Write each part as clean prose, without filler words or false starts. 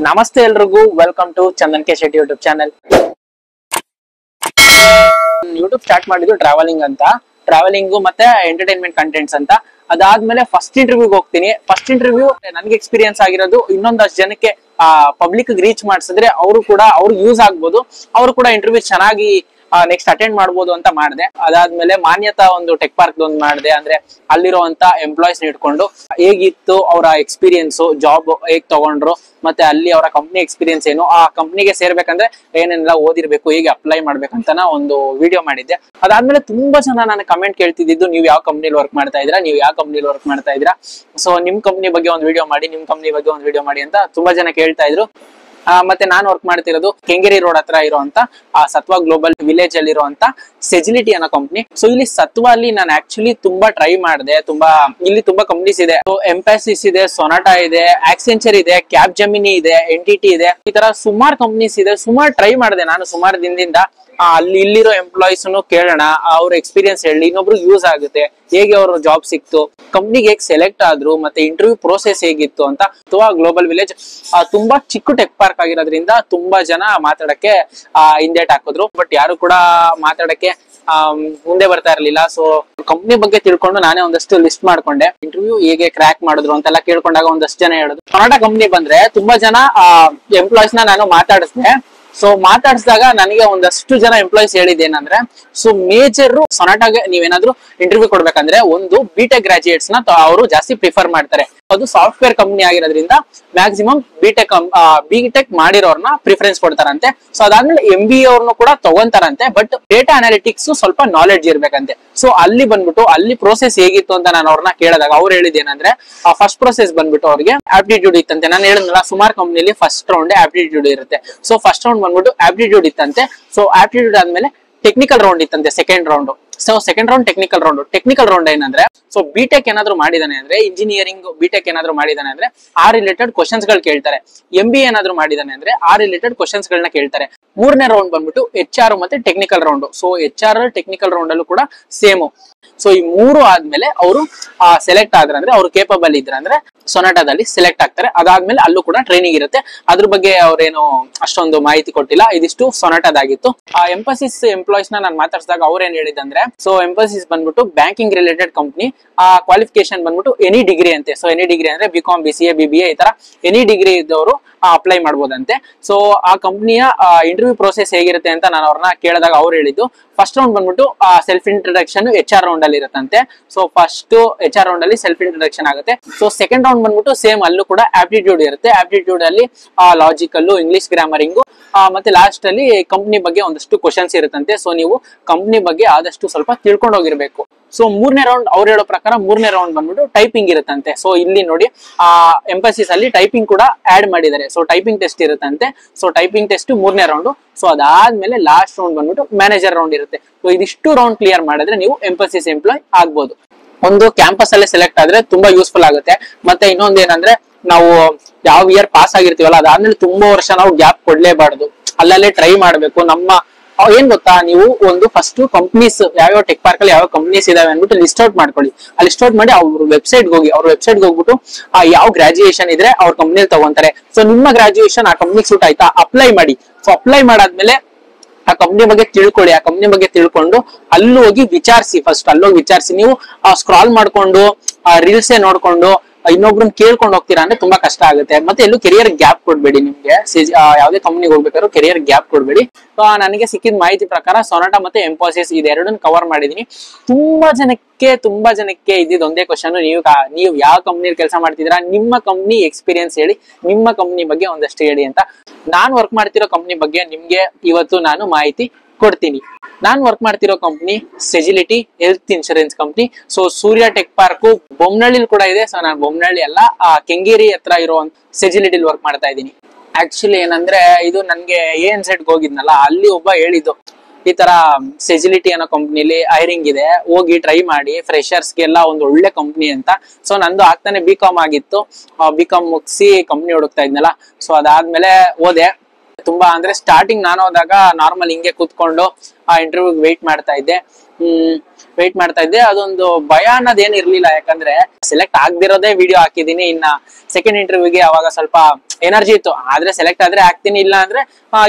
ನಮಸ್ತೆ ಎಲ್ರಿಗೂ welcome to Chandan K Shetty YouTube channel. YouTube start ಮಾಡಿದ್ದು ಟ್ರಾವೆಲಿಂಗ್ ಅಂತ, ಟ್ರಾವೆಲಿಂಗ್ ಮತ್ತೆ ಎಂಟರ್ಟೈನ್ಮೆಂಟ್ ಕಂಟೆಂಟ್ಸ್ ಅಂತ. ಅದಾದ್ಮೇಲೆ ಫಸ್ಟ್ ಇಂಟರ್ವ್ಯೂಗೆ ಹೋಗ್ತೀನಿ. ಫಸ್ಟ್ ಇಂಟರ್ವ್ಯೂ ನನ್ಗೆ ಎಕ್ಸ್ಪೀರಿಯನ್ಸ್ ಆಗಿರೋದು ಇನ್ನೊಂದಷ್ಟು ಜನಕ್ಕೆ ಪಬ್ಲಿಕ್ ರೀಚ್ ಮಾಡಿಸಿದ್ರೆ ಅವ್ರಿಗೆ ಯೂಸ್ ಆಗ್ಬೋದು, ಅವರು ಕೂಡ ಇಂಟರ್ವ್ಯೂ ಚೆನ್ನಾಗಿ ನೆಕ್ಸ್ಟ್ ಅಟೆಂಡ್ ಮಾಡ್ಬೋದು ಅಂತ ಮಾಡಿದೆ. ಅದಾದ್ಮೇಲೆ ಮಾನ್ಯತಾ ಒಂದು ಟೆಕ್ ಪಾರ್ಕ್ ಒಂದು ಮಾಡಿದೆ. ಅಂದ್ರೆ ಅಲ್ಲಿರುವಂತ ಎಂಪ್ಲಾಯ್ಸ್ ಇಟ್ಕೊಂಡು ಹೇಗಿತ್ತು ಅವರ ಎಕ್ಸ್ಪೀರಿಯನ್ಸ್, ಜಾಬ್ ಹೇಗ್ ತಗೊಂಡ್ರು, ಮತ್ತೆ ಅಲ್ಲಿ ಅವರ ಕಂಪ್ನಿ ಎಕ್ಸ್ಪೀರಿಯನ್ಸ್ ಏನು, ಆ ಕಂಪ್ನಿಗೆ ಸೇರ್ಬೇಕಂದ್ರೆ ಏನೆಲ್ಲ ಓದಿರ್ಬೇಕು, ಹೇಗೆ ಅಪ್ಲೈ ಮಾಡ್ಬೇಕಂತ ಒಂದು ವಿಡಿಯೋ ಮಾಡಿದ್ದೆ. ಅದಾದ್ಮೇಲೆ ತುಂಬಾ ಜನ ನಾನು ಕಮೆಂಟ್ ಕೇಳ್ತಿದ್ದು, ನೀವು ಯಾವ ಕಂಪ್ನಿಲಿ ವರ್ಕ್ ಮಾಡ್ತಾ ಇದ್ದೀರಾ, ನೀವು ಯಾವ ಕಂಪ್ನಿಲಿ ವರ್ಕ್ ಮಾಡ್ತಾ ಇದ್ದೀರಾ, ಸೊ ನಿಮ್ ಕಂಪ್ನಿ ಬಗ್ಗೆ ಒಂದು ವಿಡಿಯೋ ಮಾಡಿ, ನಿಮ್ ಕಂಪ್ನಿ ಬಗ್ಗೆ ಒಂದು ವಿಡಿಯೋ ಮಾಡಿ ಅಂತ ತುಂಬಾ ಜನ ಕೇಳ್ತಾ ಇದ್ರು. ಮತ್ತೆ ನಾನು ವರ್ಕ್ ಮಾಡ್ತಿರೋದು ಕೆಂಗೇರಿ ರೋಡ್ ಹತ್ರ ಇರುವಂತ ಸತ್ವ ಗ್ಲೋಬಲ್ ವಿಲೇಜ್ ಅಲ್ಲಿ ಇರುವಂತ ಸೆಜಿಲಿಟಿ ಅನ್ನೋ ಕಂಪ್ನಿ. ಸೊ ಇಲ್ಲಿ ಸತ್ವ ಅಲ್ಲಿ ನಾನು ಆಕ್ಚುಲಿ ತುಂಬಾ ಟ್ರೈ ಮಾಡಿದೆ. ಇಲ್ಲಿ ತುಂಬಾ ಕಂಪ್ನೀಸ್ ಇದೆ. ಎಂಪಾಸಿಸ್ ಇದೆ, ಸೊನಾಟಾ ಇದೆ, ಆಕ್ಸೆಂಚರ್ ಇದೆ, ಕ್ಯಾಬ್ ಜೆಮಿನಿ ಇದೆ, ಎನ್ಟಿಟಿ ಇದೆ, ಈ ತರ ಸುಮಾರು ಕಂಪ್ನೀಸ್ ಇದೆ. ಸುಮಾರು ಟ್ರೈ ಮಾಡಿದೆ ನಾನು ಸುಮಾರು ದಿನದಿಂದ. ಇಲ್ಲಿರೋ ಎಂಪ್ಲಾಯೀಸ್ ಕೇಳೋಣ, ಅವ್ರ ಎಕ್ಸ್ಪೀರಿಯನ್ಸ್ ಹೇಳಿ, ಇನ್ನೊಬ್ರು ಯೂಸ್ ಆಗುತ್ತೆ, ಹೇಗೆ ಅವ್ರ ಜಾಬ್ ಸಿಕ್ತು, ಕಂಪ್ನಿಗೆ ಹೇಗೆ ಸೆಲೆಕ್ಟ್ ಆದ್ರು, ಮತ್ತೆ ಇಂಟರ್ವ್ಯೂ ಪ್ರೋಸೆಸ್ ಹೇಗಿತ್ತು ಅಂತ. ಅಥವಾ ಗ್ಲೋಬಲ್ ವಿಲೇಜ್ ತುಂಬಾ ಚಿಕ್ಕ ಟೆಕ್ ಪಾರ್ಕ್ ಆಗಿರೋದ್ರಿಂದ ತುಂಬಾ ಜನ ಮಾತಾಡಕ್ಕೆ ಹಿಂದೇಟ್ ಹಾಕಿದ್ರು. ಬಟ್ ಯಾರು ಕೂಡ ಮಾತಾಡಕ್ಕೆ ಮುಂದೆ ಬರ್ತಾ ಇರ್ಲಿಲ್ಲ. ಸೊ ಕಂಪ್ನಿ ಬಗ್ಗೆ ತಿಳ್ಕೊಂಡು ನಾನೇ ಒಂದಷ್ಟು ಲಿಸ್ಟ್ ಮಾಡ್ಕೊಂಡೆ. ಇಂಟರ್ವ್ಯೂ ಹೇಗೆ ಕ್ರ್ಯಾಕ್ ಮಾಡಿದ್ರು ಅಂತೆಲ್ಲ ಕೇಳ್ಕೊಂಡಾಗ ಒಂದಷ್ಟು ಜನ ಹೇಳಿದ್ರು. ಕನ್ನಡ ಕಂಪ್ನಿ ಬಂದ್ರೆ ತುಂಬಾ ಜನ ಎಂಪ್ಲಾಯೀಸ್ ನಾನು ಮಾತಾಡಿಸ್ದೆ. ಸೊ ಮಾತಾಡ್ಸಿದಾಗ ನನಗೆ ಒಂದಷ್ಟು ಜನ ಎಂಪ್ಲಾಯೀಸ್ ಹೇಳಿದ್ದೇನಂದ್ರೆ, ಸೊ ಮೇಜರ್ ಸೊನಾಟಾಗೆ ನೀವೇನಾದ್ರೂ ಇಂಟರ್ವ್ಯೂ ಕೊಡ್ಬೇಕಂದ್ರೆ ಒಂದು ಬಿಟೆಕ್ ಗ್ರಾಜುಯೇಟ್ಸ್ ನ ಅವರು ಜಾಸ್ತಿ ಪ್ರಿಫರ್ ಮಾಡ್ತಾರೆ. ಅದು ಸಾಫ್ಟ್ವೇರ್ ಕಂಪ್ನಿ ಆಗಿರೋದ್ರಿಂದ ಮ್ಯಾಕ್ಸಿಮಮ್ ಬಿಟೆಕ್ ಮಾಡಿರೋರ್ನ ಪ್ರಿಫರೆನ್ಸ್ ಕೊಡ್ತಾರಂತೆ. ಸೊ ಅದಾದ್ಮೇಲೆ MBA ಅವ್ರನ್ನು ಕೂಡ ತಗೊಂತಾರಂತೆ. ಬಟ್ ಡೇಟಾ ಅನಾಲಿಟಿಕ್ಸ್ ಸ್ವಲ್ಪ ನಾಲೆಡ್ಜ್ ಇರ್ಬೇಕಂತೆ. ಸೊ ಅಲ್ಲಿ ಬಂದ್ಬಿಟ್ಟು ಅಲ್ಲಿ ಪ್ರೋಸೆಸ್ ಹೇಗಿತ್ತು ಅಂತ ನಾನು ಅವ್ರನ್ನ ಕೇಳಿದಾಗ ಅವ್ರು ಹೇಳಿದ್ದೇನಂದ್ರೆ, ಫಸ್ಟ್ ಪ್ರೋಸೆಸ್ ಬಂದ್ಬಿಟ್ಟು ಅವ್ರಿಗೆ ಆಪ್ಟಿಟ್ಯೂಡ್ ಇತ್ತಂತೆ. ನಾನು ಹೇಳಿದ್ನಲ್ಲ ಸುಮಾರು ಕಂಪ್ನಿಲಿ ಫಸ್ಟ್ ರೌಂಡ್ ಆಪ್ಟಿಟ್ಯೂಡ್ ಇರುತ್ತೆ. ಸೊ ಫಸ್ಟ್ ರೌಂಡ್ ಬಂದ್ಬಿಟ್ಟು ಆಪ್ಟಿಟ್ಯೂಡ್ ಇತ್ತಂತೆ. ಸೊ ಆಪ್ಟಿಟ್ಯೂಡ್ ಆದ್ಮೇಲೆ ಟೆಕ್ನಿಕಲ್ ರೌಂಡ್ ಇತ್ತಂತೆ, second round. So second round technical round ಏನಂದ್ರೆ, ಸೊ ಬಿಟೆಕ್ ಏನಾದ್ರು ಮಾಡಿದಾನೆ ಅಂದ್ರೆ, ಇಂಜಿನಿಯರಿಂಗ್ ಬಿಟೆಕ್ ಏನಾದ್ರು ಮಾಡಿದಾನೆ ಅಂದ್ರೆ ಆ ರಿಲೇಟೆಡ್ ಕ್ವಶನ್ಸ್ ಗಳು ಕೇಳ್ತಾರೆ. MBA ಏನಾದ್ರು ಮಾಡಿದಾನೆ ಅಂದ್ರೆ ಆ ರಿಲೇಟೆಡ್ ಕ್ವಶನ್ಸ್ ಗಳನ್ನ ಕೇಳ್ತಾರೆ. ಮೂರನೇ ರೌಂಡ್ ಬಂದ್ಬಿಟ್ಟು HR ಮತ್ತೆ technical round. So HR technical round ಅಲ್ಲೂ ಕೂಡ ಸೇಮ್. ಸೊ ಈ ಮೂರು ಆದ್ಮೇಲೆ ಅವರು ಸೆಲೆಕ್ಟ್ ಆದ್ರೆ, ಅಂದ್ರೆ ಅವ್ರು ಕೇಪಬಲ್ ಇದ್ರೆ ಅಂದ್ರೆ ಸೊನಾಟಾದಲ್ಲಿ ಸೆಲೆಕ್ಟ್ ಆಗ್ತಾರೆ. ಅದಾದ್ಮೇಲೆ ಅಲ್ಲೂ ಕೂಡ ಟ್ರೈನಿಂಗ್ ಇರುತ್ತೆ. ಅದ್ರ ಬಗ್ಗೆ ಅವ್ರೇನು ಅಷ್ಟೊಂದು ಮಾಹಿತಿ ಕೊಟ್ಟಿಲ್ಲ. ಇದಿಷ್ಟು ಸೊನಾಟಾದಾಗಿತ್ತು. ಎಂಫಸಿಸ್ ಎಂಪ್ಲಾಯೀಸ್ ನಾನು ಮಾತಾಡ್ಸಿದಾಗ ಅವ್ರೇನ್ ಹೇಳಿದಂದ್ರೆ, ಸೊ ಎಂಫಸಿಸ್ ಬಂದ್ಬಿಟ್ಟು ಬ್ಯಾಂಕಿಂಗ್ ರಿಲೇಟೆಡ್ ಕಂಪ್ನಿ. ಕ್ವಾಲಿಫಿಕೇಶನ್ ಬಂದ್ಬಿಟ್ಟು ಎನಿ ಡಿಗ್ರಿ ಅಂತೆ. ಸೊ ಎನಿ ಡಿಗ್ರಿ ಅಂದ್ರೆ BCom BCA BBA ಈ ತರ ಎನಿ ಡಿಗ್ರಿ ಇದ್ದವರು ಅಪ್ಲೈ ಮಾಡ್ಬೋದಂತೆ. ಸೊ ಆ ಕಂಪ್ನಿಯ ಇಂಟರ್ವ್ಯೂ ಪ್ರೋಸೆಸ್ ಹೇಗಿರುತ್ತೆ ಅಂತ ನಾನು ಅವ್ರನ್ನ ಕೇಳಿದಾಗ ಅವ್ರು ಹೇಳಿದ್ದು, ಫಸ್ಟ್ ರೌಂಡ್ ಬಂದ್ಬಿಟ್ಟು ಸೆಲ್ಫ್ ಇಂಟ್ರಡಕ್ಷನ್ HR ರೌಂಡ್ ಅಲ್ಲಿ ಇರುತ್ತಂತೆ. ಸೊ ಫಸ್ಟ್ HR ರೌಂಡ್ ಅಲ್ಲಿ ಸೆಲ್ಫ್ ಇಂಟ್ರಡಕ್ಷನ್ ಆಗುತ್ತೆ. ಸೊ ಸೆಕೆಂಡ್ ರೌಂಡ್ ಬಂದ್ಬಿಟ್ಟು ಸೇಮ್ ಅಲ್ಲೂ ಕೂಡ ಆಪ್ಟಿಟ್ಯೂಡ್ ಇರುತ್ತೆ. ಆಪ್ಟಿಟ್ಯೂಡ್ ಅಲ್ಲಿ ಲಾಜಿಕಲ್, ಇಂಗ್ಲಿಷ್ ಗ್ರಾಮರಿಂಗು, ಮತ್ತೆ ಲಾಸ್ಟ್ ಅಲ್ಲಿ ಕಂಪ್ನಿ ಬಗ್ಗೆ ಒಂದಷ್ಟು ಕ್ವಶನ್ಸ್ ಇರುತ್ತಂತೆ. ಸೊ ನೀವು ಕಂಪ್ನಿ ಬಗ್ಗೆ ಆದಷ್ಟು ಸ್ವಲ್ಪ ತಿಳ್ಕೊಂಡು ಹೋಗಿರ್ಬೇಕು. ಸೊ ಮೂರನೇ ರೌಂಡ್ ಅವ್ರು ಹೇಳೋ ಪ್ರಕಾರ ಮೂರನೇ ರೌಂಡ್ ಬಂದ್ಬಿಟ್ಟು ಟೈಪಿಂಗ್ ಇರುತ್ತಂತೆ. ಸೊ ಇಲ್ಲಿ ನೋಡಿ ಎಂಫಸಿಸ್ ಅಲ್ಲಿ ಟೈಪಿಂಗ್ ಕೂಡ ಆಡ್ ಮಾಡಿದ್ದಾರೆ. ಸೊ ಟೈಪಿಂಗ್ ಟೆಸ್ಟ್ ಇರುತ್ತಂತೆ. ಸೊ ಟೈಪಿಂಗ್ ಟೆಸ್ಟ್ ಮೂರನೇ ರೌಂಡ್. ಸೊ ಅದಾದ್ಮೇಲೆ ಲಾಸ್ಟ್ ರೌಂಡ್ ಬಂದ್ಬಿಟ್ಟು ಮ್ಯಾನೇಜರ್ ರೌಂಡ್ ಇರುತ್ತೆ. ಸೊ ಇದಿಷ್ಟು ರೌಂಡ್ ಕ್ಲಿಯರ್ ಮಾಡಿದ್ರೆ ನೀವು ಎಂಫಸಿಸ್ ಎಂಪ್ಲಾಯ್ ಆಗ್ಬೋದು. ಒಂದು ಕ್ಯಾಂಪಸ್ ಅಲ್ಲೇ ಸೆಲೆಕ್ಟ್ ಆದ್ರೆ ತುಂಬಾ ಯೂಸ್ಫುಲ್ ಆಗುತ್ತೆ. ಮತ್ತೆ ಇನ್ನೊಂದ್ ಏನಂದ್ರೆ, ನಾವು ಯಾವ ಇಯರ್ ಪಾಸ್ ಆಗಿರ್ತೀವಲ್ಲ ಅದಾದ್ಮೇಲೆ ತುಂಬಾ ವರ್ಷ ನಾವು ಗ್ಯಾಪ್ ಕೊಡ್ಲೇಬಾರ್ದು. ಅಲ್ಲಲ್ಲೇ ಟ್ರೈ ಮಾಡ್ಬೇಕು. ಏನ್ ಗೊತ್ತಾ, ನೀವು ಒಂದು ಫಸ್ಟ್ ಕಂಪ್ನೀಸ್ ಯಾವ್ಯಾವ ಟೆಕ್ ಪಾರ್ಕ್ ಅಲ್ಲಿ ಯಾವ ಕಂಪ್ನೀಸ್ ಇದಾವೆ ಅನ್ಬಿಟ್ಟು ಲಿಸ್ಟ್ ಔಟ್ ಮಾಡ್ಕೊಳ್ಳಿ. ಆ ಲಿಸ್ಟ್ ಔಟ್ ಮಾಡಿ ಅವ್ರ ವೆಬ್ಸೈಟ್ಗೆ ಹೋಗ್ಬಿಟ್ಟು ಯಾವ ಗ್ರಾಜುಯೇಷನ್ ಇದ್ರೆ ಅವ್ರ ಕಂಪ್ನಿಯಲ್ಲಿ ತಗೊಂತಾರೆ. ಸೊ ನಿಮ್ಮ ಗ್ರಾಜುಯೇಷನ್ ಆ ಕಂಪ್ನಿಗೆ ಸೂಟ್ ಆಯ್ತಾ, ಅಪ್ಲೈ ಮಾಡಿ. ಸೊ ಅಪ್ಲೈ ಮಾಡಾದ್ಮೇಲೆ ಆ ಕಂಪ್ನಿ ಬಗ್ಗೆ ತಿಳ್ಕೊಳ್ಳಿ. ಆ ಕಂಪ್ನಿ ಬಗ್ಗೆ ತಿಳ್ಕೊಂಡು ಅಲ್ಲಿ ಹೋಗಿ ವಿಚಾರಿಸಿ. ಫಸ್ಟ್ ಅಲ್ಲೋಗಿ ವಿಚಾರಿಸಿ. ನೀವು ಸ್ಕ್ರಾಲ್ ಮಾಡ್ಕೊಂಡು ರೀಲ್ಸೇ ನೋಡ್ಕೊಂಡು ಇನ್ನೊಬ್ರನ್ನ ಕೇಳ್ಕೊಂಡು ಹೋಗ್ತೀರಾ ಅಂದ್ರೆ ತುಂಬಾ ಕಷ್ಟ ಆಗುತ್ತೆ. ಮತ್ತೆ ಎಲ್ಲೂ ಕೆರಿಯರ್ ಗ್ಯಾಪ್ ಕೊಡ್ಬೇಡಿ. ನಿಮ್ಗೆ ಯಾವ್ದೇ ಕಂಪ್ನಿಗೆ ಹೋಗ್ಬೇಕಾದ್ರು ಕೆರಿಯರ್ ಗ್ಯಾಪ್ ಕೊಡ್ಬೇಡಿ. ನನಗೆ ಸಿಕ್ಕಿದ ಮಾಹಿತಿ ಪ್ರಕಾರ ಸೊನಾಟಾ ಮತ್ತೆ ಎಂಫಸಿಸ್ ಇದೆರಡನ್ನ ಕವರ್ ಮಾಡಿದೀನಿ. ತುಂಬಾ ಜನಕ್ಕೆ ಇದ್ದಿದ್ದು ಒಂದೇ ಕ್ವಶನ್, ನೀವು ಯಾವ ಕಂಪ್ನಿಯಲ್ಲಿ ಕೆಲಸ ಮಾಡ್ತಿದ್ದೀರಾ, ನಿಮ್ಮ ಕಂಪ್ನಿ ಎಕ್ಸ್ಪೀರಿಯನ್ಸ್ ಹೇಳಿ, ನಿಮ್ಮ ಕಂಪ್ನಿ ಬಗ್ಗೆ ಒಂದಷ್ಟು ಹೇಳಿ ಅಂತ. ನಾನು ವರ್ಕ್ ಮಾಡ್ತಿರೋ ಕಂಪ್ನಿ ಬಗ್ಗೆ ನಿಮ್ಗೆ ಇವತ್ತು ನಾನು ಮಾಹಿತಿ ಕೊಡ್ತೀನಿ. ನಾನ್ ವರ್ಕ್ ಮಾಡ್ತಿರೋ company Sagility health insurance company. So Surya tech park Bommanahalli ಕೂಡ ಇದೆ. ಸೊ ನಾನು ಬೊಮ್ಮನಹಳ್ಳಿ ಅಲ್ಲ, ಕೆಂಗೇರಿ ಹತ್ರ ಇರೋ ಸೆಜಿಲಿಟಿಲಿ ವರ್ಕ್ ಮಾಡ್ತಾ ಇದ್ದೀನಿ. ಆಕ್ಚುಲಿ ಏನಂದ್ರೆ, ಇದು ನನ್ಗೆ ANZ ಹೋಗಿದ್ನಲ್ಲ, ಅಲ್ಲಿ ಒಬ್ಬ ಹೇಳಿದ್ದು ಈ ತರ ಸೆಜಿಲಿಟಿ ಅನ್ನೋ ಕಂಪ್ನಿಲಿ ಹೈರಿಂಗ್ ಇದೆ, ಹೋಗಿ ಟ್ರೈ ಮಾಡಿ, ಫ್ರೆಶರ್ಸ್ಗೆಲ್ಲ ಒಂದು ಒಳ್ಳೆ ಕಂಪ್ನಿ ಅಂತ. ಸೊ ನಂದು ಆಗ್ತಾನೆ BCom ಆಗಿತ್ತು. BCom ಮುಗಿಸಿ ಕಂಪ್ನಿ ಹುಡುಕ್ತಾ ಇದ್ನಲ್ಲ. ಸೊ ಅದಾದ್ಮೇಲೆ ಹೋದೆ. ತುಂಬಾ ಅಂದ್ರೆ ಸ್ಟಾರ್ಟಿಂಗ್ ನಾನು ಹೋದಾಗ ನಾರ್ಮಲ್ ಹಿಂಗೆ ಕೂತ್ಕೊಂಡು ಆ ಇಂಟರ್ವ್ಯೂ ವೇಟ್ ಮಾಡ್ತಾ ಇದ್ದೆ ಅದೊಂದು ಭಯ ಅನ್ನೋದ್ ಏನ್ ಇರ್ಲಿಲ್ಲ, ಯಾಕಂದ್ರೆ ಸೆಲೆಕ್ಟ್ ಆಗದಿರೋದೇ ವಿಡಿಯೋ ಹಾಕಿದೀನಿ. ಇನ್ನ ಸೆಕೆಂಡ್ ಇಂಟರ್ವ್ಯೂಗೆ ಅವಾಗ ಸ್ವಲ್ಪ ಎನರ್ಜಿ ಇತ್ತು, ಆದ್ರೆ ಸೆಲೆಕ್ಟ್ ಆದ್ರೆ ಆಗ್ತೀನಿ, ಇಲ್ಲ ಅಂದ್ರೆ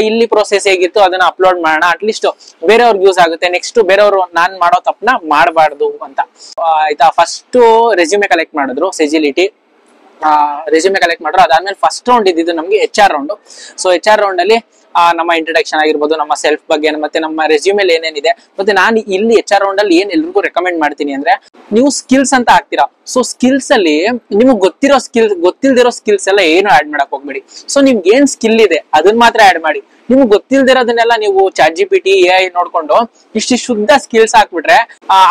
ಇಲ್ಲಿ ಪ್ರೋಸೆಸ್ ಹೇಗಿತ್ತು ಅದನ್ನ ಅಪ್ಲೋಡ್ ಮಾಡೋಣ, ಅಟ್ಲೀಸ್ಟ್ ಬೇರೆಯವ್ರಿಗೆ ಯೂಸ್ ಆಗುತ್ತೆ, ನೆಕ್ಸ್ಟ್ ಬೇರೆಯವರು ನಾನ್ ಮಾಡೋ ತಪ್ಪನ ಮಾಡಬಾರ್ದು ಅಂತ. ಆಯ್ತಾ, ಫಸ್ಟ್ ರೆಸ್ಯೂಮೆ ಕಲೆಕ್ಟ್ ಮಾಡಿದ್ರು ಸೆಜಿಲಿಟಿ, ರೆಸ್ಯೂಮೆ ಕಲೆಕ್ಟ್ ಮಾಡ್ರು. ಅದಾದ್ಮೇಲೆ ಫಸ್ಟ್ ರೌಂಡ್ ಇದ್ದಿದ್ದು ನಮ್ಗೆ HR round. So HR round ಅಲ್ಲಿ ನಮ್ಮ ಇಂಟ್ರಡಕ್ಷನ್ ಆಗಿರ್ಬೋದು, ನಮ್ಮ ಸೆಲ್ಫ್ ಬಗ್ಗೆ, ಮತ್ತೆ ನಮ್ಮ ರೆಸ್ಯೂಮೆಲ್ ಏನೇನಿದೆ, ಮತ್ತೆ ನಾನು ಇಲ್ಲಿ HR ರೌಂಡ್ ಅಲ್ಲಿ ಏನ್ ಎಲ್ರಿಗೂ ರೆಕಮೆಂಡ್ ಮಾಡ್ತೀನಿ ಅಂದ್ರೆ, ನೀವು ಸ್ಕಿಲ್ಸ್ ಅಂತ ಹಾಕ್ತೀರಾ. ಸೊ ಸ್ಕಿಲ್ಸ್ ಅಲ್ಲಿ ನಿಮ್ಗೆ ಗೊತ್ತಿಲ್ದಿರೋ ಸ್ಕಿಲ್ಸ್ ಎಲ್ಲ ಏನು ಆಡ್ ಮಾಡಕ್ ಹೋಗ್ಬೇಡಿ. ಸೊ ನಿಮ್ಗೆ ಏನ್ ಸ್ಕಿಲ್ ಇದೆ ಅದನ್ನ ಮಾತ್ರ ಆಡ್ ಮಾಡಿ. ನಿಮ್ಗೆ ಗೊತ್ತಿಲ್ದಿರೋದನ್ನೆಲ್ಲ ನೀವು ChatGPT AI ನೋಡ್ಕೊಂಡು ಇಷ್ಟು ಶುದ್ಧ ಸ್ಕಿಲ್ಸ್ ಹಾಕ್ಬಿಟ್ರೆ,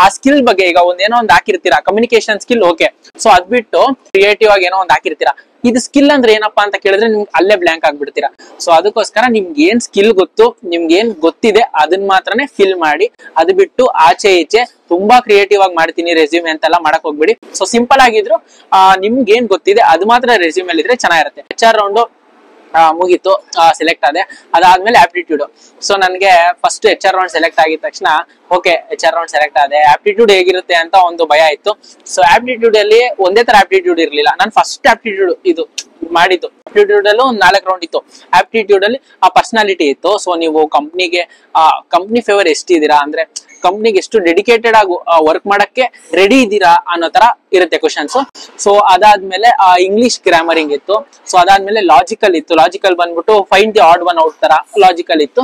ಆ ಸ್ಕಿಲ್ ಬಗ್ಗೆ ಈಗ ಒಂದೇನೋ ಒಂದ್ ಹಾಕಿರ್ತೀರಾ, ಕಮ್ಯುನಿಕೇಶನ್ ಸ್ಕಿಲ್ ಓಕೆ, ಸೊ ಅದ್ಬಿಟ್ಟು ಕ್ರಿಯೇಟಿವ್ ಆಗಿ ಏನೋ ಒಂದ್ ಹಾಕಿರ್ತೀರಾ, ಇದು ಸ್ಕಿಲ್ ಅಂದ್ರೆ ಏನಪ್ಪಾ ಅಂತ ಕೇಳಿದ್ರೆ ನಿಮ್ಗೆ ಅಲ್ಲೇ ಬ್ಲಾಂಕ್ ಆಗ್ಬಿಡ್ತೀರಾ. ಸೊ ಅದಕ್ಕೋಸ್ಕರ ನಿಮ್ಗೆ ಏನ್ ಸ್ಕಿಲ್ ಗೊತ್ತು, ನಿಮ್ಗೆ ಏನ್ ಗೊತ್ತಿದೆ ಅದನ್ನ ಮಾತ್ರನೇ ಫಿಲ್ ಮಾಡಿ. ಅದು ಬಿಟ್ಟು ಆಚೆ ಈಚೆ ತುಂಬಾ ಕ್ರಿಯೇಟಿವ್ ಆಗಿ ಮಾಡ್ತೀನಿ ರೆಸ್ಯೂಮೆ ಅಂತೆಲ್ಲ ಮಾಡಕ್ ಹೋಗ್ಬಿಡಿ. ಸೊ ಸಿಂಪಲ್ ಆಗಿದ್ರು ನಿಮ್ಗೆ ಏನ್ ಗೊತ್ತಿದೆ ಅದು ಮಾತ್ರ ರೆಸ್ಯೂಮೆ ಇದ್ರೆ ಚೆನ್ನಾಗಿರುತ್ತೆ. HR ರೌಂಡ್ ಮುಗೀತು, ಸೆಲೆಕ್ಟ್ ಆದೆ. ಅದಾದ್ಮೇಲೆ ಆಪ್ಟಿಟ್ಯೂಡ್. ಸೊ ನನ್ಗೆ ಫಸ್ಟ್ HR ರೌಂಡ್ ಸೆಲೆಕ್ಟ್ ಆಗಿದ ತಕ್ಷಣ ಓಕೆ HR ರೌಂಡ್ ಸೆಲೆಕ್ಟ್ ಆದೆ, ಆಪ್ಟಿಟ್ಯೂಡ್ ಹೇಗಿರುತ್ತೆ ಅಂತ ಒಂದು ಭಯ ಇತ್ತು. ಸೊ ಆಪ್ಟಿಟ್ಯೂಡ್ ಅಲ್ಲಿ ಒಂದೇ ತರ ಆಪ್ಟಿಟ್ಯೂಡ್ ಇರ್ಲಿಲ್ಲ. ನಾನು ಫಸ್ಟ್ ಆಪ್ಟಿಟ್ಯೂಡ್ ಇದು ಮಾಡಿದ್ದು, ಆಪ್ಟಿಟ್ಯೂಡ್ ಅಲ್ಲೂ ಒಂದು 4 ರೌಂಡ್ ಇತ್ತು. ಆಪ್ಟಿಟ್ಯೂಡ್ ಅಲ್ಲಿ ಪರ್ಸನಾಲಿಟಿ ಇತ್ತು. ಸೊ ನೀವು ಕಂಪ್ನಿ ಫೇವರ್ ಎಷ್ಟಿದ್ದೀರಾ, ಅಂದ್ರೆ ಕಂಪ್ನಿಗೆ ಎಷ್ಟು ಡೆಡಿಕೇಟೆಡ್ ಆಗಿ ವರ್ಕ್ ಮಾಡಕ್ಕೆ ರೆಡಿ ಇದ್ದೀರಾ ಅನ್ನೋ ತರ ಇರುತ್ತೆ ಕ್ವಶನ್ಸ್. ಸೊ ಅದಾದ್ಮೇಲೆ ಇಂಗ್ಲಿಷ್ ಗ್ರಾಮರಿಂಗ್ ಇತ್ತು. ಸೊ ಅದಾದ್ಮೇಲೆ ಲಾಜಿಕಲ್ ಇತ್ತು. ಲಾಜಿಕಲ್ ಬಂದ್ಬಿಟ್ಟು find the odd one out ತರ ಲಾಜಿಕಲ್ ಇತ್ತು.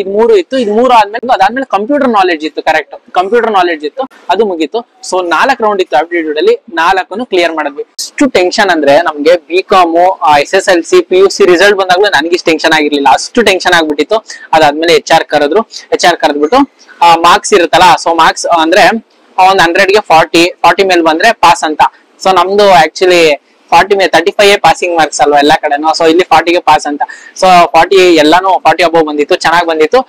ಇದು 3 ಇತ್ತು. ಇದು 3 ಆದ್ಮೇಲೆ ಅದಾದ್ಮೇಲೆ ಕಂಪ್ಯೂಟರ್ ನಾಲೆಡ್ಜ್ ಇತ್ತು. ಕರೆಕ್ಟ್, ಕಂಪ್ಯೂಟರ್ ನಾಲೆಡ್ಜ್ ಇತ್ತು, ಅದು ಮುಗೀತು. ಸೊ 4 ರೌಂಡ್ ಇತ್ತು ಆಪ್ಟಿಟ್ಯೂಡ್ ಅಲ್ಲಿ, 4 ಕ್ಲಿಯರ್ ಮಾಡಿದ್ವಿ. ಅಷ್ಟು ಟೆನ್ಷನ್ ಅಂದ್ರೆ ನಮ್ಗೆ BCom SSLC PUC ರಿಸಲ್ಟ್ ಬಂದಾಗ್ಲೂ ನನಗೆ ಇಷ್ಟು ಟೆನ್ಷನ್ ಆಗಿರ್ಲಿಲ್ಲ, ಅಷ್ಟು ಟೆನ್ಷನ್ ಆಗ್ಬಿಟ್ಟಿತ್ತು. ಅದಾದ್ಮೇಲೆ HR ಕರೆದ್ಬಿಟ್ಟು ಮಾರ್ಕ್ಸ್ ಇರುತ್ತಲ್ಲ, ಸೊ ಮಾರ್ಕ್ಸ್ ಅಂದ್ರೆ ಒಂದ್ 100ಗೆ 40 ಮೇಲೆ ಬಂದ್ರೆ ಪಾಸ್ ಅಂತ. ಸೊ ನಮ್ದು ಆಕ್ಚುಲಿ 35 ಪಾಸಿಂಗ್ ಮಾರ್ಕ್ಸ್ ಅಲ್ವಾ ಎಲ್ಲಾ ಕಡೆನೂ. ಸೊ ಇಲ್ಲಿ 40ಗೆ ಪಾಸ್ ಅಂತ. ಸೊ 40 ಎಲ್ಲಾನು 40 ಅಬೋವ್ ಬಂದಿತ್ತು, ಚೆನ್ನಾಗ್ ಬಂದಿತ್ತು.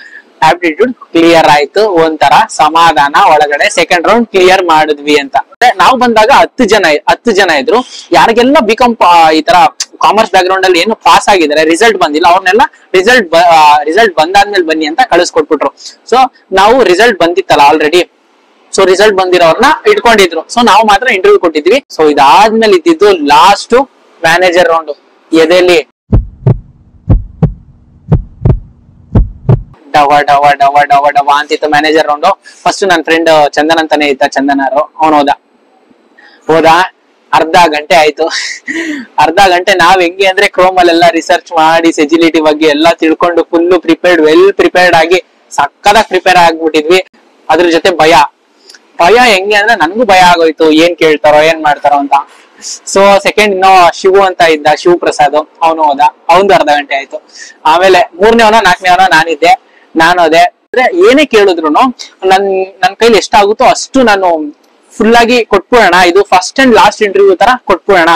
ಆಪ್ಟಿಟ್ಯೂಡ್ ಕ್ಲಿಯರ್ ಆಯ್ತು, ಒಂಥರ ಸಮಾಧಾನ ಒಳಗಡೆ. ಸೆಕೆಂಡ್ ರೌಂಡ್ ಕ್ಲಿಯರ್ ಮಾಡಿದ್ವಿ ಅಂತ. ನಾವು ಬಂದಾಗ 10 ಜನ ಇದ್ರು. ಯಾರಿಗೆಲ್ಲ BCom ಈ ತರ ಕಾಮರ್ಸ್ ಬ್ಯಾಕ್ ಗ್ರೌಂಡ್ ಅಲ್ಲಿ ಏನು ಪಾಸ್ ಆಗಿದ್ದಾರೆ, ರಿಸಲ್ಟ್ ಬಂದಿಲ್ಲ, ಅವ್ರನ್ನೆಲ್ಲ ರಿಸಲ್ಟ್ ಬಂದಾದ್ಮೇಲೆ ಬನ್ನಿ ಅಂತ ಕಳಿಸ್ಕೊಟ್ಬಿಟ್ರು. ಸೊ ನಾವು ರಿಸಲ್ಟ್ ಬಂದಿತ್ತಲ್ಲ ಆಲ್ರೆಡಿ, ಸೊ ರಿಸಲ್ಟ್ ಬಂದಿರೋರ್ನ ಇಟ್ಕೊಂಡಿದ್ರು. ಸೊ ನಾವು ಮಾತ್ರ ಇಂಟರ್ವ್ಯೂ ಕೊಟ್ಟಿದ್ವಿ. ಸೊ ಇದಾದ್ಮೇಲೆ ಇದ್ದಿದ್ದು ಲಾಸ್ಟ್ ಮ್ಯಾನೇಜರ್ ರೌಂಡ್. ಎದೆಲಿ ಡವ ಡವ ಡವ ಡವ ಡವ ಅಂತಿತ್ತು ಮ್ಯಾನೇಜರ್ ರೌಂಡ್. ಫಸ್ಟ್ ನನ್ನ ಫ್ರೆಂಡ್ ಚಂದನ್ ಅಂತಾನೆ ಇದ್ದ, ಚಂದನರು, ಅವನು ಹೋದ. ಅರ್ಧ ಗಂಟೆ ಆಯ್ತು. ಅರ್ಧ ಗಂಟೆ ನಾವ್ ಹೆಂಗೆ ಅಂದ್ರೆ ಕ್ರೋಮ್ ಅಲ್ಲೆಲ್ಲ ರಿಸರ್ಚ್ ಮಾಡಿ ಸೆಜಿಲಿಟಿ ಬಗ್ಗೆ ಎಲ್ಲ ತಿಳ್ಕೊಂಡು ಫುಲ್ ವೆಲ್ ಪ್ರಿಪೇರ್ಡ್ ಆಗಿ ಸಕ್ಕದಾಗಿ ಪ್ರಿಪೇರ್ ಆಗ್ಬಿಟ್ಟಿದ್ವಿ. ಅದ್ರ ಜೊತೆ ಭಯ ಹೆಂಗೆ ಅಂದ್ರೆ ನನ್ಗೂ ಭಯ ಆಗೋಯ್ತು, ಏನ್ ಕೇಳ್ತಾರೋ ಏನ್ ಮಾಡ್ತಾರೋ ಅಂತ. ಸೊ ಸೆಕೆಂಡ್ ಇನ್ನೋ ಶಿವು ಅಂತ ಇದ್ದ, ಶಿವ್ ಪ್ರಸಾದ್, ಅವನು ಹೋದ. ಅವನು ಅರ್ಧ ಗಂಟೆ ಆಯ್ತು. ಆಮೇಲೆ 3ನೇವನ 4ನೇವನ ನಾನು ಹೋದೆ. ಅಂದ್ರೆ ಏನೇ ಕೇಳಿದ್ರು ನನ್ ಕೈಲಿ ಎಷ್ಟಾಗುತ್ತೋ ಅಷ್ಟು ನಾನು ಫುಲ್ ಆಗಿ ಕೊಟ್ಬಿಡೋಣ, ಇದು ಫಸ್ಟ್ ಅಂಡ್ ಲಾಸ್ಟ್ ಇಂಟರ್ವ್ಯೂ ತರ ಕೊಟ್ಬಿಡೋಣ,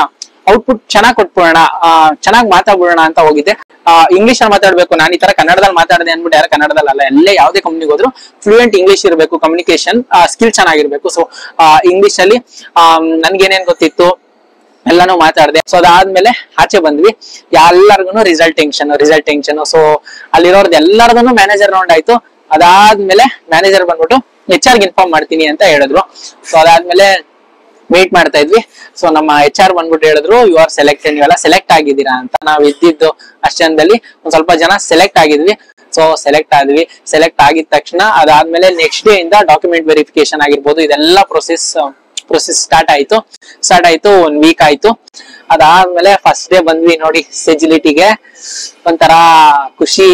ಔಟ್ಪುಟ್ ಚೆನ್ನಾಗಿ ಕೊಟ್ಬಿಡೋಣ, ಚೆನ್ನಾಗಿ ಮಾತಾಡ್ಬಿಡೋಣ ಅಂತ ಹೋಗಿದ್ದೆ. ಇಂಗ್ಲಿಷ್ ಅಲ್ಲಿ ಮಾತಾಡ್ಬೇಕು, ನಾನು ಈ ತರ ಕನ್ನಡದಲ್ಲಿ ಮಾತಾಡಿದೆ ಅನ್ಬಿಟ್ಟು ಯಾರು ಕನ್ನಡದಲ್ಲಿ ಅಲ್ಲ, ಎಲ್ಲೇ ಯಾವುದೇ ಕಂಪ್ನಿಗೆ ಹೋದ್ರು ಫ್ಲೂಯೆಂಟ್ ಇಂಗ್ಲಿಷ್ ಇರಬೇಕು, ಕಮ್ಯುನಿಕೇಶನ್ ಸ್ಕಿಲ್ ಚೆನ್ನಾಗಿರ್ಬೇಕು. ಸೊ ಇಂಗ್ಲಿಷ್ ಅಲ್ಲಿ ನನ್ಗೇನೇನ್ ಗೊತ್ತಿತ್ತು ಎಲ್ಲಾನು ಮಾತಾಡಿದೆ. ಸೊ ಅದಾದ್ಮೇಲೆ ಆಚೆ ಬಂದ್ವಿ. ಎಲ್ಲರಿಗೂ ರಿಸಲ್ಟ್ ಟೆನ್ಷನ್. ಸೊ ಅಲ್ಲಿರೋರ್ದು ಎಲ್ಲರದನ್ನು ಮ್ಯಾನೇಜರ್ ರೌಂಡ್ ಆಯ್ತು. ಅದಾದ್ಮೇಲೆ ಮ್ಯಾನೇಜರ್ ಬಂದ್ಬಿಟ್ಟು HR ಗೆ ಇನ್ಫಾರ್ಮ್ ಮಾಡ್ತೀನಿ ಅಂತ ಹೇಳಿದ್ರು. ಸೊ ಅದಾದ್ಮೇಲೆ ವೇಟ್ ಮಾಡ್ತಾ ಇದ್ವಿ. ಸೊ ನಮ್ಮ HR ಬಂದ್ಬಿಟ್ಟು ಹೇಳಿದ್ರು, ಯು ಆರ್ ಸೆಲೆಕ್ಟೆಡ್, ನೀವೆಲ್ಲ ಸೆಲೆಕ್ಟ್ ಆಗಿದ್ದೀರಾ ಅಂತ. ನಾವ್ ಇದ್ದಿದ್ದು ಅಷ್ಟೊಂದಲ್ಲಿ ಒಂದ್ ಸ್ವಲ್ಪ ಜನ ಸೆಲೆಕ್ಟ್ ಆಗಿದ್ವಿ. ಸೊ ಸೆಲೆಕ್ಟ್ ಆಗಿದ ತಕ್ಷಣ ಅದಾದ್ಮೇಲೆ ನೆಕ್ಸ್ಟ್ ಡೇ ಇಂದ ಡಾಕ್ಯುಮೆಂಟ್ ವೆರಿಫಿಕೇಶನ್ ಆಗಿರ್ಬೋದು, ಇದೆಲ್ಲ ಪ್ರೊಸೆಸ್ ಸ್ಟಾರ್ಟ್ ಆಯ್ತು. 1 ವೀಕ್ ಆಯ್ತು. ಅದಾದ್ಮೇಲೆ ಫಸ್ಟ್ ಡೇ ಬಂದ್ವಿ ನೋಡಿ ಸೆಜಿಲಿಟಿಗೆ. ಒಂಥರ ಖುಷಿ.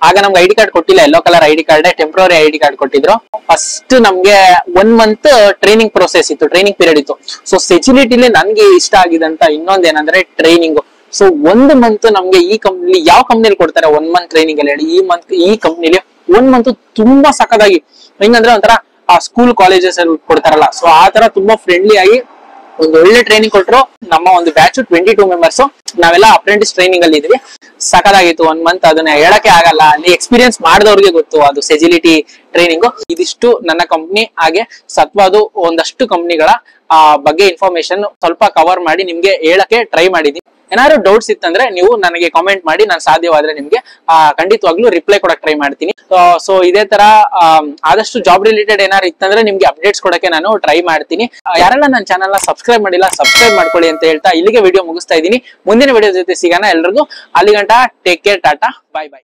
ಆಗ ನಮ್ಗೆ ID ಕಾರ್ಡ್ ಕೊಟ್ಟಿಲ್ಲ, yellow colour ID card, temporary ID card ಕೊಟ್ಟಿದ್ರು. ಫಸ್ಟ್ ನಮ್ಗೆ 1 ಮಂತ್ ಟ್ರೈನಿಂಗ್ ಪ್ರೊಸೆಸ್ ಇತ್ತು, ಟ್ರೈನಿಂಗ್ ಪೀರಿಯಡ್ ಇತ್ತು. ಸೊ ಸೆಜಿಲಿಟಿಲಿ ನನ್ಗೆ ಇಷ್ಟ ಆಗಿದಂತ ಇನ್ನೊಂದೇನಂದ್ರೆ ಟ್ರೈನಿಂಗ್. ಸೊ 1 ಮಂತ್ ನಮ್ಗೆ ಈ ಕಂಪ್ನಿ, ಯಾವ ಕಂಪ್ನಿಲಿ ಕೊಡ್ತಾರೆ 1 ಮಂತ್ ಟ್ರೈನಿಂಗ್ ಅಲ್ಲಿ ಹೇಳಿ? ಈ ಕಂಪ್ನಿಲಿ 1 ಮಂತ್ ತುಂಬಾ ಸಖತ್ತಾಗಿ, ಹೆಂಗಂದ್ರೆ ಒಂಥರ ಸ್ಕೂಲ್ ಕಾಲೇಜಸ್ ಅಲ್ಲಿ ಕೊಡ್ತಾರಲ್ಲ, ಸೊ ಆ ತರ ತುಂಬಾ ಫ್ರೆಂಡ್ಲಿ ಆಗಿ ಒಂದು ಒಳ್ಳೆ ಟ್ರೈನಿಂಗ್ ಕೊಟ್ರು. ನಮ್ಮ ಒಂದು ಬ್ಯಾಚ್ 22 ಮೆಂಬರ್ಸ್, ನಾವೆಲ್ಲ ಅಪ್ರೆಂಟಿಸ್ ಟ್ರೈನಿಂಗ್ ಅಲ್ಲಿ ಇದ್ವಿ. ಸಖತ್ತಾಗಿತ್ತು 1 ಮಂತ್. ಅದನ್ನ ಹೇಳಕ್ಕೆ ಆಗಲ್ಲ, ಅಲ್ಲಿ ಎಕ್ಸ್ಪೀರಿಯನ್ಸ್ ಮಾಡಿದವ್ರಿಗೆ ಗೊತ್ತು ಅದು ಸೆಜಿಲಿಟಿ ಟ್ರೈನಿಂಗ್. ಇದಿಷ್ಟು ನನ್ನ ಕಂಪ್ನಿ. ಹಾಗೆ ಸತ್ವಾದು ಒಂದಷ್ಟು ಕಂಪ್ನಿಗಳ ಬಗ್ಗೆ ಇನ್ಫಾರ್ಮೇಶನ್ ಸ್ವಲ್ಪ ಕವರ್ ಮಾಡಿ ನಿಮ್ಗೆ ಹೇಳಕ್ಕೆ ಟ್ರೈ ಮಾಡಿದೀನಿ. ಏನಾದ್ರು ಡೌಟ್ಸ್ ಇತ್ತಂದ್ರೆ ನೀವು ನನಗೆ ಕಾಮೆಂಟ್ ಮಾಡಿ, ನಾನು ಸಾಧ್ಯವಾದ್ರೆ ನಿಮ್ಗೆ ಖಂಡಿತವಾಗ್ಲೂ ರಿಪ್ಲೈ ಕೊಡಕ್ ಟ್ರೈ ಮಾಡ್ತೀನಿ. ಸೊ ಇದೇ ತರ ಆದಷ್ಟು ಜಾಬ್ ರಿಲೇಟೆಡ್ ಏನಾದ್ರು ಇತ್ತಂದ್ರೆ ನಿಮ್ಗೆ ಅಪ್ಡೇಟ್ಸ್ ಕೊಡಕ್ಕೆ ನಾನು ಟ್ರೈ ಮಾಡ್ತೀನಿ. ಯಾರೆಲ್ಲ ನನ್ನ ಚಾನಲ್ ನ ಸಬ್ಸ್ಕ್ರೈಬ್ ಮಾಡಿಲ್ಲ ಸಬ್ಸ್ಕ್ರೈಬ್ ಮಾಡ್ಕೊಳ್ಳಿ ಅಂತ ಹೇಳ್ತಾ ಇಲ್ಲಿಗೆ ವಿಡಿಯೋ ಮುಗಿಸ್ತಾ ಇದ್ದೀನಿ. ಮುಂದಿನ ವಿಡಿಯೋ ಜೊತೆ ಸಿಗೋಣ. ಎಲ್ರಿಗೂ ಅಲ್ಲಿಗಂಟ ಟೇಕ್ ಕೇರ್, ಟಾಟಾ, ಬಾಯ್ ಬಾಯ್.